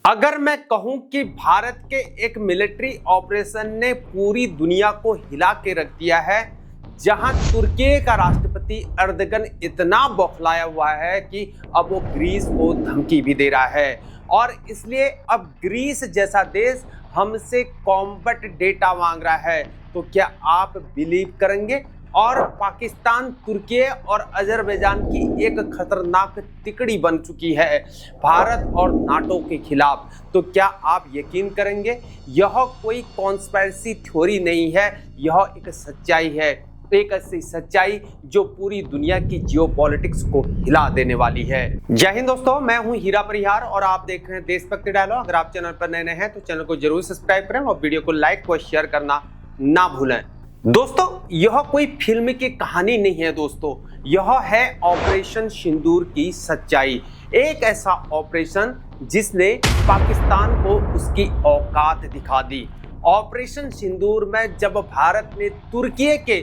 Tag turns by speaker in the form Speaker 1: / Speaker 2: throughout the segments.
Speaker 1: अगर मैं कहूं कि भारत के एक मिलिट्री ऑपरेशन ने पूरी दुनिया को हिला के रख दिया है, जहां तुर्की का राष्ट्रपति अर्दगन इतना बौखलाया हुआ है कि अब वो ग्रीस को धमकी भी दे रहा है और इसलिए अब ग्रीस जैसा देश हमसे कॉम्बैट डेटा मांग रहा है। तो क्या आप बिलीव करेंगे? और पाकिस्तान, तुर्की और अजरबैजान की एक खतरनाक तिकड़ी बन चुकी है भारत और नाटो के खिलाफ। तो क्या आप यकीन करेंगे? यह कोई कॉन्स्पिरेसी थ्योरी नहीं है, यह एक सच्चाई है, एक ऐसी सच्चाई जो पूरी दुनिया की जियोपॉलिटिक्स को हिला देने वाली है। जय हिंद दोस्तों, मैं हूं हीरा परिहार और आप देख रहे हैं देशभक्ति डायलॉग। अगर आप चैनल पर नए हैं तो चैनल को जरूर सब्सक्राइब करें और वीडियो को लाइक व शेयर करना ना भूलें। दोस्तों, यह कोई फिल्म की कहानी नहीं है दोस्तों, यह है ऑपरेशन सिंदूर की सच्चाई। एक ऐसा ऑपरेशन जिसने पाकिस्तान को उसकी औकात दिखा दी। ऑपरेशन सिंदूर में जब भारत ने तुर्की के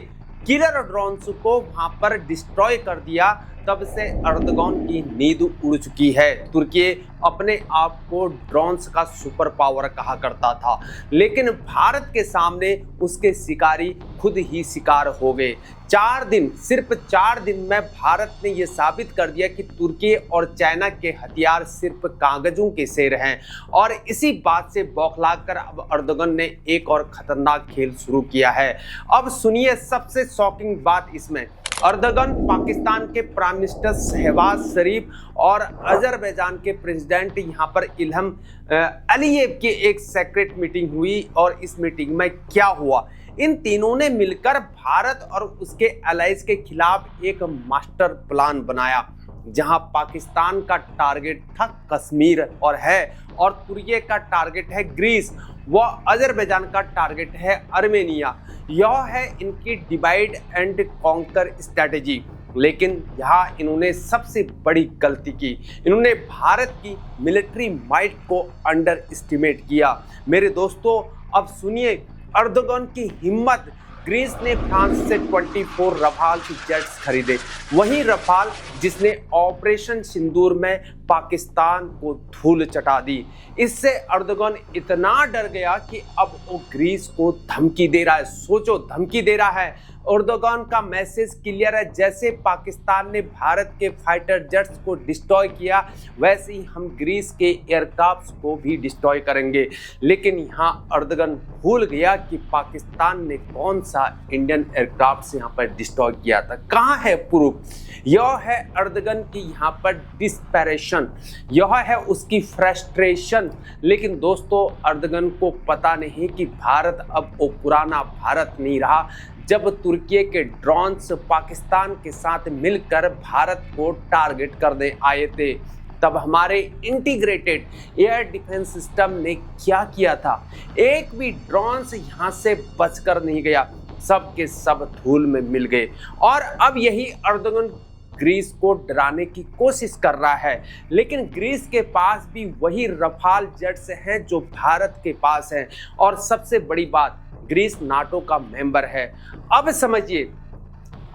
Speaker 1: किलर ड्रोन्स को वहां पर डिस्ट्रॉय कर दिया, तब से अर्दगन की नींद उड़ चुकी है। तुर्की अपने आप को ड्रोन्स का सुपर पावर कहा करता था, लेकिन भारत के सामने उसके शिकारी खुद ही शिकार हो गए। 4 दिन, सिर्फ 4 दिन में भारत ने यह साबित कर दिया कि तुर्की और चाइना के हथियार सिर्फ कागजों के शेर हैं। और इसी बात से बौखलाकर अब अर्दगन ने एक और खतरनाक खेल शुरू किया है। अब सुनिए सबसे शॉकिंग बात इसमें। अर्दगन पाकिस्तान के प्राइम मिनिस्टर शहबाज शरीफ और अजरबैजान के प्रेसिडेंट यहाँ पर इल्हम अलीयेव की एक सीक्रेट मीटिंग हुई और इस मीटिंग में क्या हुआ? इन तीनों ने मिलकर भारत और उसके एलाइज के खिलाफ एक मास्टर प्लान बनाया, जहां पाकिस्तान का टारगेट था कश्मीर और तुर्की का टारगेट है ग्रीस, व अजरबैजान का टारगेट है आर्मेनिया। यह है इनकी डिवाइड एंड कॉन्कर स्ट्रेटेजी। लेकिन यहाँ इन्होंने सबसे बड़ी गलती की, इन्होंने भारत की मिलिट्री माइट को अंडर एस्टिमेट किया। मेरे दोस्तों, अब सुनिए अर्दगन की हिम्मत। ग्रीस ने फ्रांस से 24 रफाल जेट्स खरीदे, वही रफाल जिसने ऑपरेशन सिंदूर में पाकिस्तान को धूल चटा दी। इससे अर्दगन इतना डर गया कि अब वो ग्रीस को धमकी दे रहा है। सोचो, धमकी दे रहा है। अर्दगन का मैसेज क्लियर है, जैसे पाकिस्तान ने भारत के फाइटर जेट्स को डिस्ट्रॉय किया, वैसे ही हम ग्रीस के एयरक्राफ्ट को भी डिस्ट्रॉय करेंगे। लेकिन यहाँ अर्दगन भूल गया कि पाकिस्तान ने कौन सा इंडियन एयरक्राफ्ट यहाँ पर डिस्ट्रॉय किया था। कहाँ है प्रूफ? यह है अर्दगन की यहाँ पर डिस्पैरेशन, यह है उसकी फ्रस्ट्रेशन। लेकिन दोस्तों, अर्दगन को पता नहीं कि भारत अब वो पुराना भारत नहीं रहा। जब तुर्की के ड्रोन्स पाकिस्तान के साथ मिलकर भारत को टारगेट करने आए थे, तब हमारे इंटीग्रेटेड एयर डिफेंस सिस्टम ने क्या किया था? एक भी ड्रोन्स यहाँ से बचकर नहीं गया, सब के सब धूल में मिल गए। और अब यही अर्दगन ग्रीस को डराने की कोशिश कर रहा है, लेकिन ग्रीस के पास भी वही रफाल जेट्स हैं जो भारत के पास हैं। और सबसे बड़ी बात, ग्रीस नाटो का मेंबर है। अब समझिए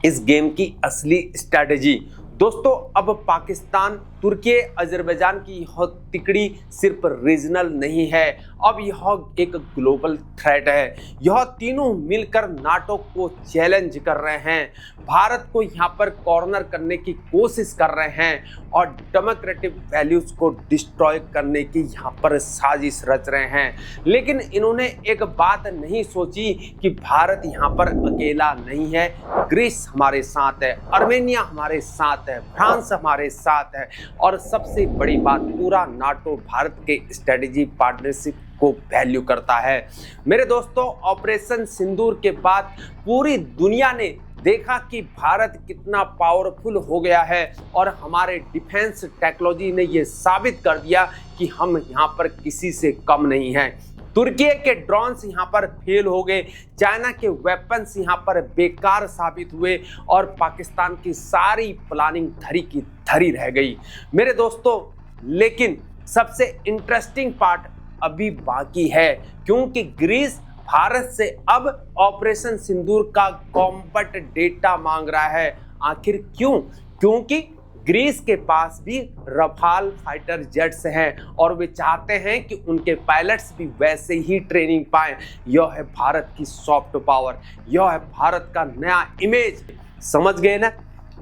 Speaker 1: इस गेम की असली स्ट्रैटेजी। दोस्तों, अब पाकिस्तान, तुर्की, अजरबैजान की यह तिकड़ी सिर्फ रीजनल नहीं है, अब यह एक ग्लोबल थ्रेट है। यह तीनों मिलकर नाटो को चैलेंज कर रहे हैं, भारत को यहाँ पर कॉर्नर करने की कोशिश कर रहे हैं और डेमोक्रेटिक वैल्यूज को डिस्ट्रॉय करने की यहाँ पर साजिश रच रहे हैं। लेकिन इन्होंने एक बात नहीं सोची कि भारत यहाँ पर अकेला नहीं है, ग्रीस हमारे साथ है, आर्मेनिया हमारे साथ है, फ्रांस हमारे साथ है और सबसे बड़ी बात, पूरा नाटो भारत के स्ट्रेटेजी पार्टनरशिप को वैल्यू करता है। मेरे दोस्तों, ऑपरेशन सिंदूर के बाद पूरी दुनिया ने देखा कि भारत कितना पावरफुल हो गया है और हमारे डिफेंस टेक्नोलॉजी ने यह साबित कर दिया कि हम यहाँ पर किसी से कम नहीं हैं। तुर्की के ड्रोन्स यहाँ पर फेल हो गए, चाइना के वेपन्स यहाँ पर बेकार साबित हुए और पाकिस्तान की सारी प्लानिंग धरी की धरी रह गई। मेरे दोस्तों, लेकिन सबसे इंटरेस्टिंग पार्ट अभी बाकी है, क्योंकि ग्रीस भारत से अब ऑपरेशन सिंदूर का कॉम्बैट डेटा मांग रहा है। आखिर क्यों? क्योंकि ग्रीस के पास भी रफाल फाइटर जेट्स हैं और वे चाहते हैं कि उनके पायलट्स भी वैसे ही ट्रेनिंग पाएं। यह है भारत की सॉफ्ट पावर, यह है भारत का नया इमेज। समझ गए ना?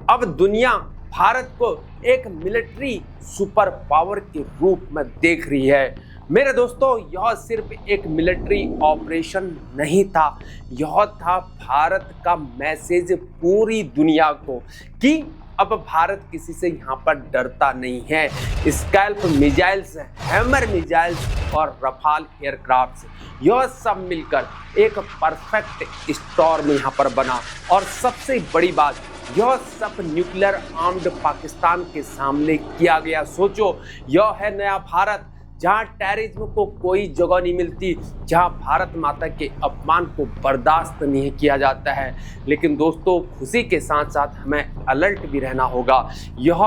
Speaker 1: अब दुनिया भारत को एक मिलिट्री सुपर पावर के रूप में देख रही है। मेरे दोस्तों, यह सिर्फ एक मिलिट्री ऑपरेशन नहीं था, यह था भारत का मैसेज पूरी दुनिया को कि अब भारत किसी से यहाँ पर डरता नहीं है। स्कैल्प मिसाइल्स, हैमर मिसाइल्स और रफाल एयरक्राफ्ट, यह सब मिलकर एक परफेक्ट स्टॉर्म यहाँ पर बना। और सबसे बड़ी बात, यह सब न्यूक्लियर आर्म्ड पाकिस्तान के सामने किया गया। सोचो, यह है नया भारत जहां टेररिज्म को कोई जगह नहीं मिलती, जहां भारत माता के अपमान को बर्दाश्त नहीं किया जाता है। लेकिन दोस्तों, खुशी के साथ साथ हमें अलर्ट भी रहना होगा। यह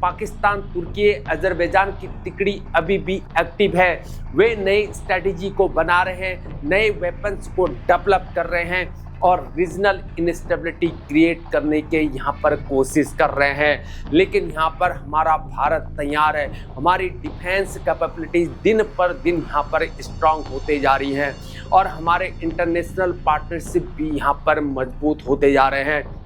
Speaker 1: पाकिस्तान, तुर्की, अजरबैजान की तिकड़ी अभी भी एक्टिव है। वे नई स्ट्रैटेजी को बना रहे हैं, नए वेपन्स को डेवलप कर रहे हैं और रीजनल इंस्टेबिलिटी क्रिएट करने के यहाँ पर कोशिश कर रहे हैं। लेकिन यहाँ पर हमारा भारत तैयार है, हमारी डिफेंस कैपेबिलिटीज दिन पर दिन यहाँ पर स्ट्रांग होते जा रही हैं और हमारे इंटरनेशनल पार्टनरशिप भी यहाँ पर मजबूत होते जा रहे हैं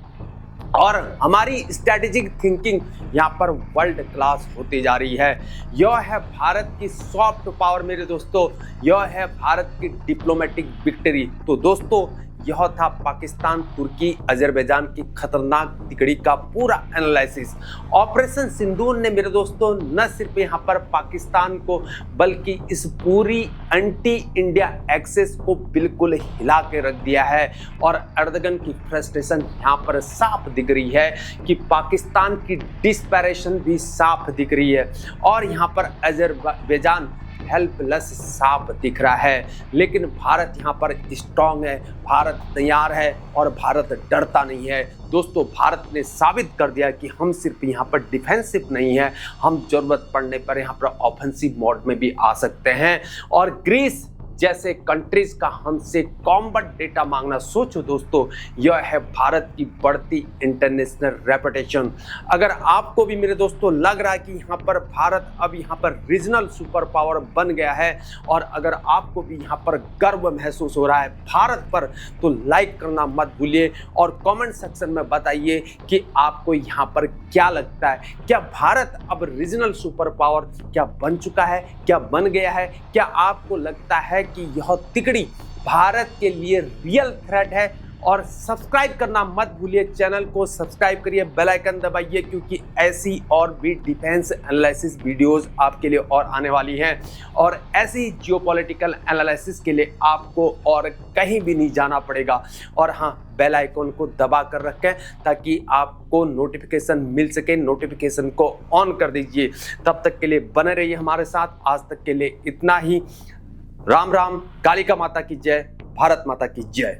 Speaker 1: और हमारी स्ट्रैटेजिक थिंकिंग यहाँ पर वर्ल्ड क्लास होती जा रही है। यह है भारत की सॉफ्ट पावर मेरे दोस्तों, यह है भारत की डिप्लोमेटिक विक्ट्री। तो दोस्तों, यह था पाकिस्तान, तुर्की, अजरबैजान की खतरनाक तिकड़ी का पूरा एनालिसिस। ऑपरेशन सिंदूर ने मेरे दोस्तों न सिर्फ यहाँ पर पाकिस्तान को बल्कि इस पूरी एंटी इंडिया एक्सेस को बिल्कुल हिला के रख दिया है। और एर्दोगन की फ्रस्ट्रेशन यहाँ पर साफ दिख रही है कि पाकिस्तान की डिस्पैरेशन भी साफ दिख रही है और यहाँ पर अजरबैजान हेल्पलेस साफ दिख रहा है। लेकिन भारत यहाँ पर स्ट्रांग है, भारत तैयार है और भारत डरता नहीं है। दोस्तों, भारत ने साबित कर दिया कि हम सिर्फ यहाँ पर डिफेंसिव नहीं है, हम जरूरत पड़ने पर यहाँ पर ऑफेंसिव मोड में भी आ सकते हैं। और ग्रीस जैसे कंट्रीज का हमसे कॉम्बैट डेटा मांगना, सोचो दोस्तों, यह है भारत की बढ़ती इंटरनेशनल रेपुटेशन। अगर आपको भी मेरे दोस्तों लग रहा है कि यहाँ पर भारत अब यहाँ पर रीजनल सुपर पावर बन गया है और अगर आपको भी यहाँ पर गर्व महसूस हो रहा है भारत पर, तो लाइक करना मत भूलिए और कमेंट सेक्शन में बताइए कि आपको यहाँ पर क्या लगता है। क्या भारत अब रीजनल सुपर पावर क्या बन चुका है, क्या बन गया है? क्या आपको लगता है कि यह तिकड़ी भारत के लिए रियल थ्रेट है? और सब्सक्राइब करना मत भूलिए, चैनल को सब्सक्राइब करिए, बेल आइकन दबाइए, क्योंकि ऐसी और भी डिफेंस एनालिसिस वीडियोस आपके लिए और आने वाली हैं। और ऐसी जियोपॉलिटिकल एनालिसिस के लिए आपको और कहीं भी नहीं जाना पड़ेगा। और हाँ, बेल आइकन को दबा कर रखें ताकि आपको नोटिफिकेशन मिल सके, नोटिफिकेशन को ऑन कर दीजिए। तब तक के लिए बने रहिए हमारे साथ। आज तक के लिए इतना ही। राम राम, कालिका माता की जय, भारत माता की जय।